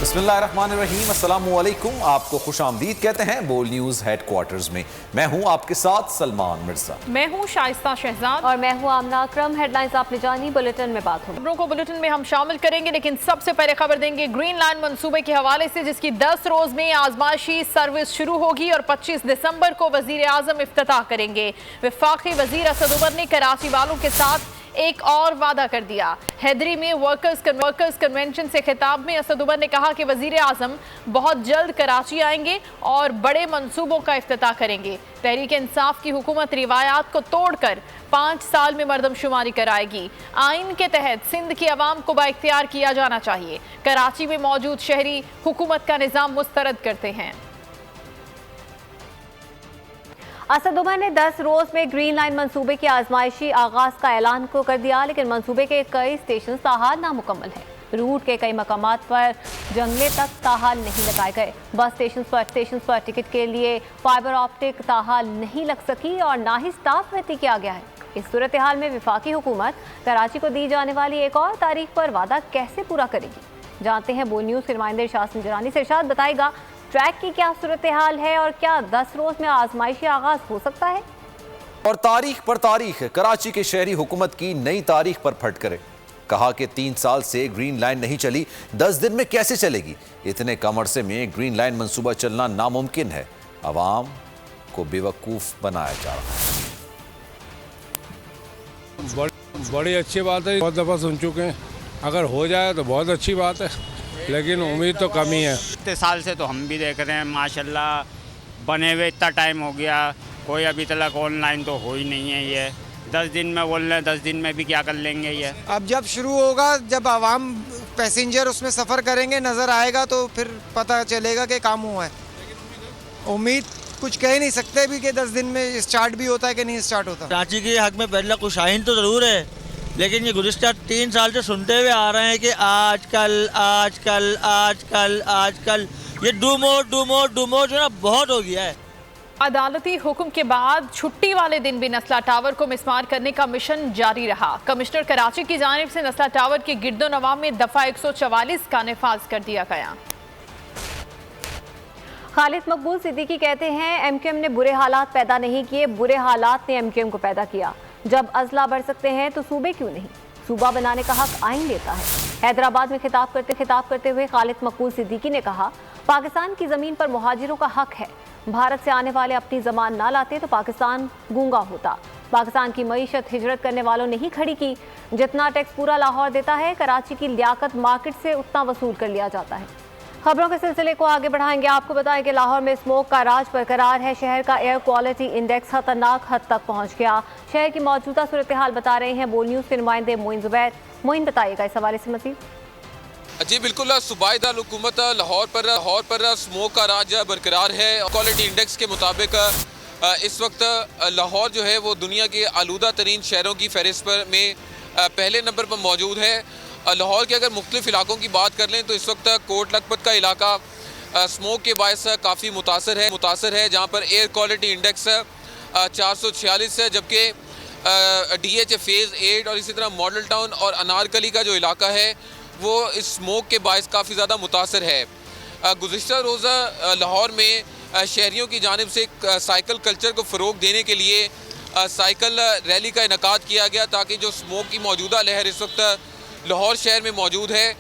बिस्मिल्लाहिर्रहमानिर्रहीम, अस्सलामुअलैकुम। आपको खुशामदीद कहते हैं बोल न्यूज़ हेडक्वार्टर्स में। मैं हूं आपके साथ सलमान मिर्जा। मैं हूं शाइस्ता शहजाद और मैं हूं आमना अकरम। हेडलाइंस आपने जानी, बुलेटिन में बात होगी। खबरों को बुलेटिन में हम शामिल करेंगे, लेकिन सबसे पहले खबर देंगे ग्रीन लाइन मंसूबे के हवाले से, जिसकी 10 रोज में आजमाइशी सर्विस शुरू होगी और 25 दिसंबर को वजीर आजम इफ्तिताह करेंगे। वफाकी वजीर असद उमर ने कराची वालों के साथ एक और वादा कर दिया। हैदरी में वर्कर्स कन्वेंशन से खिताब में असद उमर ने कहा कि वजीर आजम बहुत जल्द कराची आएंगे और बड़े मंसूबों का इफ्तिताह करेंगे। तहरीक इंसाफ की हुकूमत रिवायात को तोड़कर 5 साल में मरदमशुमारी कराएगी। आइन के तहत सिंध की अवाम को बाइख्तियार किया जाना चाहिए। कराची में मौजूद शहरी हुकूमत का निज़ाम मुस्तरद करते हैं। असद उमर ने 10 रोज में ग्रीन लाइन मंसूबे के आजमाइशी आगाज का ऐलान को कर दिया, लेकिन मंसूबे के कई स्टेशन ताहाल नामुकम्मल है। रूट के कई मकामात पर जंगले तक ताहाल नहीं लगाए गए। बस स्टेशन पर टिकट के लिए फाइबर ऑप्टिक ताहाल नहीं लग सकी और ना ही स्टाफ भर्ती किया गया है। इस सूरत हाल में वफाकी हुकूमत कराची को दी जाने वाली एक और तारीख पर वादा कैसे पूरा करेगी? जानते हैं बोल न्यूज़ के नुमाइंदे इरशाद संजरानी से। इरशाद, बताएगा ट्रैक की क्या सूरत हाल है और क्या 10 रोज में आजमाइशी आगाज हो सकता है? और तारीख पर तारीख कराची के शहरी हुकूमत की नई तारीख पर फट करे। कहा कि 3 साल से ग्रीन लाइन नहीं चली, 10 दिन में कैसे चलेगी? इतने कम अरसे में ग्रीन लाइन मंसूबा चलना नामुमकिन है। अवाम को बेवकूफ बनाया जा रहा है। बड़ी अच्छी बात है, बहुत दफ़ा सुन चुके हैं। अगर हो जाए तो बहुत अच्छी बात है, लेकिन उम्मीद तो कम ही है। इतने साल से तो हम भी देख रहे हैं, माशाल्लाह बने हुए इतना टाइम हो गया, कोई अभी तक ऑनलाइन तो हो ही नहीं है। ये 10 दिन में बोल रहे हैं, 10 दिन में भी क्या कर लेंगे ये? अब जब शुरू होगा, जब आवाम पैसेंजर उसमें सफ़र करेंगे, नज़र आएगा तो फिर पता चलेगा कि काम हुआ है। उम्मीद कुछ कह नहीं सकते भी कि 10 दिन में स्टार्ट भी होता है कि नहीं स्टार्ट होता। कराची के हक में पहला कुशाइन तो ज़रूर है, लेकिन ये गुज़िश्ता 3 साल से सुनते हुए आ रहे हैं कि आजकल ये डू मोर जो ना बहुत हो गया है। अदालती हुक्म के बाद छुट्टी वाले दिन भी नस्ला टावर को मिसमार करने का मिशन जारी रहा। कमिश्नर कराची की जानिब से नस्ला टावर के गिरदो नवाब में दफा 144 का नफाज कर दिया गया। खालिद मकबूल सिद्दीकी कहते हैं एमक्यूएम ने बुरे हालात पैदा नहीं किए, बुरे हालात ने एमक्यूएम को पैदा किया। जब अजला बढ़ सकते हैं तो सूबे क्यों नहीं? सूबा बनाने का हक आइन देता है। हैदराबाद में खिताब करते हुए खालिद मकबूल सिद्दीकी ने कहा, पाकिस्तान की ज़मीन पर मुहाजिरों का हक है। भारत से आने वाले अपनी ज़बान ना लाते तो पाकिस्तान गूंगा होता। पाकिस्तान की मईशत हिजरत करने वालों ने ही खड़ी की। जितना टैक्स पूरा लाहौर देता है, कराची की लियाकत मार्केट से उतना वसूल कर लिया जाता है। खबरों के सिलसिले को आगे बढ़ाएंगे। आपको बताएं कि लाहौर में स्मोक का राज बरकरार है। शहर का एयर क्वालिटी इंडेक्स खतरनाक हद तक पहुंच गया। शहर की मौजूदा सूरत हाल बता रहे हैं बोल न्यूज़ के नुमाइंदे मोइन जुबैर। मोइन, बताइएगा इस हवाले से मज़ीद। जी बिल्कुल, सूबाई हुकूमत लाहौर पर स्मोक का राज बरकरार है। क्वालिटी इंडेक्स के मुताबिक इस वक्त लाहौर जो है वो दुनिया के आलूदा तरीन शहरों की फहरिस्त में पहले नंबर पर मौजूद है। लाहौर के अगर मुख्तलिफ इलाकों की बात कर लें तो इस वक्त कोट लखपत का इलाका स्मोक के बायस काफ़ी मुतासर है, जहाँ पर एयर क्वालिटी इंडेक्स 446 है, जबकि DH फेज़ 8 और इसी तरह मॉडल टाउन और अनारकली का जो इलाका है वो इस स्मोक के बायस काफ़ी ज़्यादा मुतासर है। गुज़िश्ता रोज़ा लाहौर में शहरियों की जानिब से साइकिल कल्चर को फ़रोग़ देने के लिए साइकिल रैली का इनकाद किया गया, ताकि जो स्मोक की मौजूदा लहर इस वक्त लाहौर शहर में मौजूद है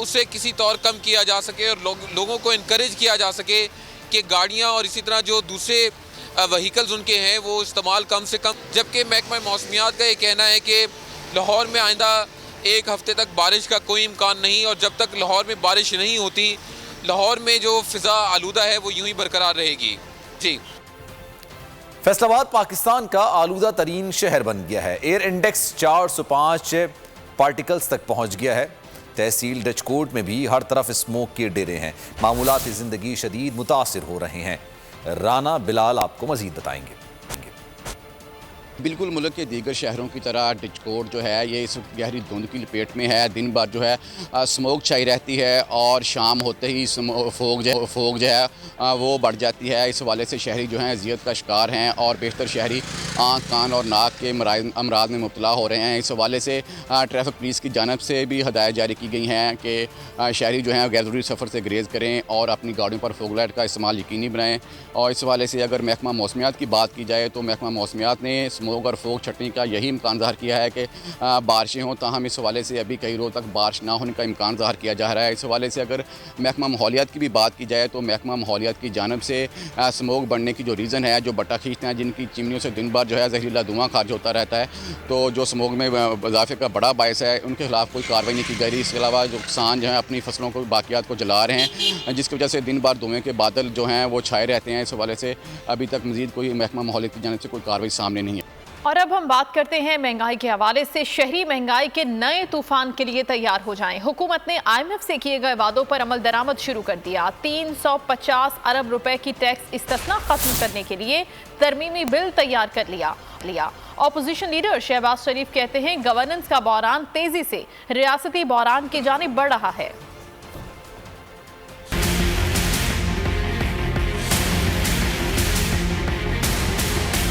उसे किसी तौर कम किया जा सके और लोगों को इनकरेज किया जा सके कि गाड़ियाँ और इसी तरह जो दूसरे वहीकल्स उनके हैं वो इस्तेमाल कम से कम। जबकि महकमा मौसमियात का ये कहना है कि लाहौर में आइंदा 1 हफ्ते तक बारिश का कोई इम्कान नहीं, और जब तक लाहौर में बारिश नहीं होती लाहौर में जो फ़िज़ा आलूदा है वो यूं ही बरकरार रहेगी। जी, फैसलाबाद पाकिस्तान का आलूदा तरीन शहर बन गया है। एयर इंडेक्स 405 पार्टिकल्स तक पहुंच गया है। तहसील डचकोट में भी हर तरफ स्मोक के डेरे हैं। मामूलात ज़िंदगी शदीद मुतासिर हो रहे हैं। राना बिलाल आपको मज़ीद बताएंगे। बिल्कुल मुल्क के दीगर शहरों की तरह डचकोट जो है ये इस गहरी धुंध की लपेट में है। दिन भर जो है स्मोक छाई रहती है और शाम होते ही फोग जो है वो बढ़ जाती है। इस हवाले से शहरी जो हैं अजियत का शिकार हैं और बेशतर शहरी आँख कान और नाक के अमराज में मुब्तला हो रहे हैं। इस हवाले से ट्रैफिक पुलिस की जानिब से भी हदायत जारी की गई हैं कि शहरी जो हैं गैर ज़रूरी सफ़र से गुरेज़ करें और अपनी गाड़ियों पर फॉग लाइट का इस्तेमाल यकीनी बनाएं। और इस हवाले से अगर महकमा मौसमियात की बात की जाए तो महकमा मौसमियात ने स्मोक और फॉग छटने का यही इम्कान ज़ाहिर किया है कि बारिशें हों, ताहम इस हवाले से अभी कई रोज़ तक बारिश ना होने का इम्कान ज़ाहिर किया जा रहा है। इस हवाले से अगर महकमा माहौलियात की भी बात की जाए तो महकमा माहौलियात की जानिब से स्मोक बढ़ने की जो रीज़न है, जो बट्टा खींचते हैं, जिनकी चिमनियों से दिन भर जो है जहरीला धुआं खारिज होता रहता है, तो जो स्मोक में इजाफे का बड़ा बायस है, उनके खिलाफ कोई कार्रवाई नहीं की जा रही। इसके अलावा जो किसान जो हैं अपनी फसलों को बाकियात को जला रहे हैं, जिसकी वजह से दिन भर धुएँ के बादल जो हैं वो छाए रहते हैं। इस हवाले से अभी तक मज़ीद कोई महकमा माहौलियात की जानिब से कोई कार्रवाई सामने नहीं है। और अब हम बात करते हैं महंगाई के हवाले से। शहरी महंगाई के नए तूफान के लिए तैयार हो जाएं। हुकूमत ने IMF से किए गए वादों पर अमल दरामद शुरू कर दिया। 350 अरब रुपए की टैक्स इस्तिस्ना खत्म करने के लिए तरमीमी बिल तैयार कर लिया। ऑपोजिशन लीडर शहबाज शरीफ कहते हैं गवर्नेंस का बहरान तेजी से रियासती बहरान की जानिब बढ़ रहा है।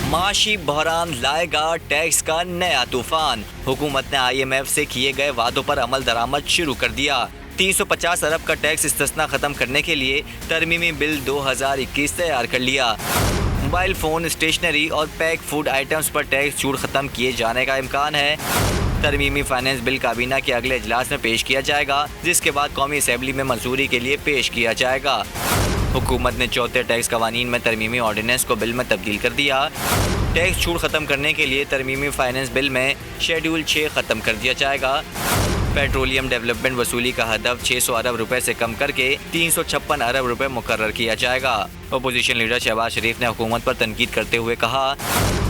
माशी बहरान लाएगा टैक्स का नया तूफान। हुकूमत ने IMF से किए गए वादों पर अमल दरामद शुरू कर दिया। 350 अरब का टैक्स इस्तिस्ना खत्म करने के लिए तरमीमी बिल 2021 तैयार कर लिया। मोबाइल फोन, स्टेशनरी और पैक फूड आइटम्स पर टैक्स छूट खत्म किए जाने का इम्कान है। तरमीमी फाइनेंस बिल काबीना के अगले इजलास में पेश किया जाएगा, जिसके बाद कौमी असेंबली में मंजूरी के लिए पेश किया जाएगा। हुकूमत ने चौथे टैक्स कवानीन में तरमीमी ऑर्डिनेंस को बिल में तब्दील कर दिया। टैक्स छूट खत्म करने के लिए तरमीमी फाइनेंस बिल में शेड्यूल 6 खत्म कर दिया जाएगा। पेट्रोलियम डेवलपमेंट वसूली का हदफ 600 अरब रुपए से कम करके 356 अरब रुपए मुकर्रर किया जाएगा। अपोजिशन लीडर शहबाज शरीफ ने हुकूमत पर तनकीद करते हुए कहा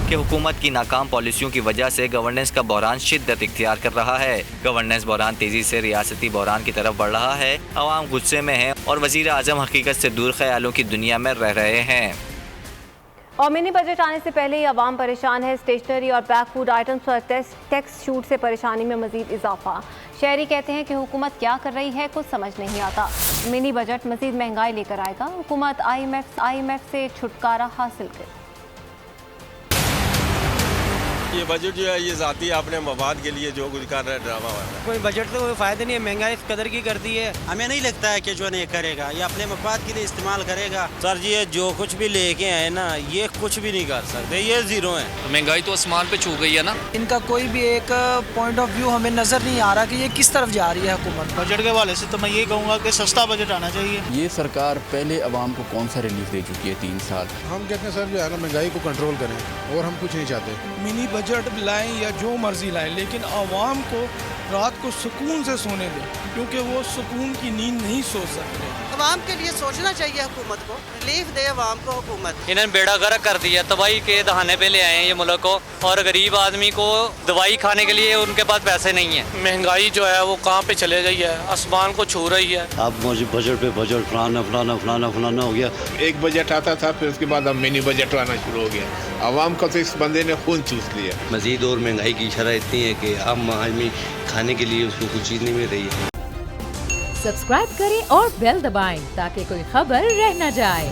कि हुकूमत की नाकाम पॉलिसियों की वजह से गवर्नेंस का बहरान शिद्दत इख्तियार कर रहा है। गवर्नेंस बहरान तेजी से रियासती बहरान की तरफ बढ़ रहा है। अवाम गुस्से में है और वजीर आजम हकीकत से दूर ख्यालों की दुनिया में रह रहे हैं। और मिनी बजट आने से पहले ही अवाम परेशान है। स्टेशनरी और पैक फूड आइटम्स पर टैक्स छूट से परेशानी में मजीद इजाफा। शहरी कहते हैं कि हुकूमत क्या कर रही है कुछ समझ नहीं आता। मिनी बजट मजीद महंगाई लेकर आएगा। हुकूमत IMF से छुटकारा हासिल करे। ये बजट जो है ये ज़ाती अपने मवाद के लिए जो कुछ कर रहा है ड्रामा वाला। कोई बजट तो कोई फ़ायदा नहीं है, महंगाई इस कदर की कर दी है। हमें नहीं लगता है कि जो नहीं करेगा ये अपने मफाद के लिए इस्तेमाल करेगा। सर जी ये जो कुछ भी लेके आए ना ये कुछ भी नहीं कर सकते, ये ज़ीरो है। तो महंगाई तो आसमान पे छू गई है ना। इनका कोई भी एक पॉइंट ऑफ व्यू हमें नज़र नहीं आ रहा कि ये किस तरफ जा रही है हुकूमत। बजट के हवाले से तो मैं यही कहूँगा कि सस्ता बजट आना चाहिए। ये सरकार पहले अवाम को कौन सा रिलीफ दे चुकी है 3 साल। हम कहते हैं सर जो है ना महंगाई को कंट्रोल करें और हम कुछ नहीं चाहते। मिनी बजट लाएं या जो मर्जी लाएं, लेकिन आवाम को रात को सुकून से सोने दें, क्योंकि वो सुकून की नींद नहीं सो सकते। अवाम के लिए सोचना चाहिए हुकूमत को, रिलीफ दे अवाम को हुकूमत। इन्होंने बेड़ा गर्क कर दिया, तबाही के दहाने पे ले आए हैं ये मुल्क को, और गरीब आदमी को दवाई खाने के लिए उनके पास पैसे नहीं है। महंगाई जो है वो कहाँ पे चले गई है, आसमान को छू रही है। अब बजट पे बजट फलाना हो गया। एक बजट आता था फिर उसके बाद अब मिनी बजट आना शुरू हो गया। आवाम का तो इस बंदे ने खून चूस लिया। मजीद और महंगाई की शरह इतनी है कि आम आदमी खाने के लिए उसको कुछ चीज़ नहीं मिल रही है। सब्सक्राइब करें और बेल दबाएं ताकि कोई खबर रह न जाए।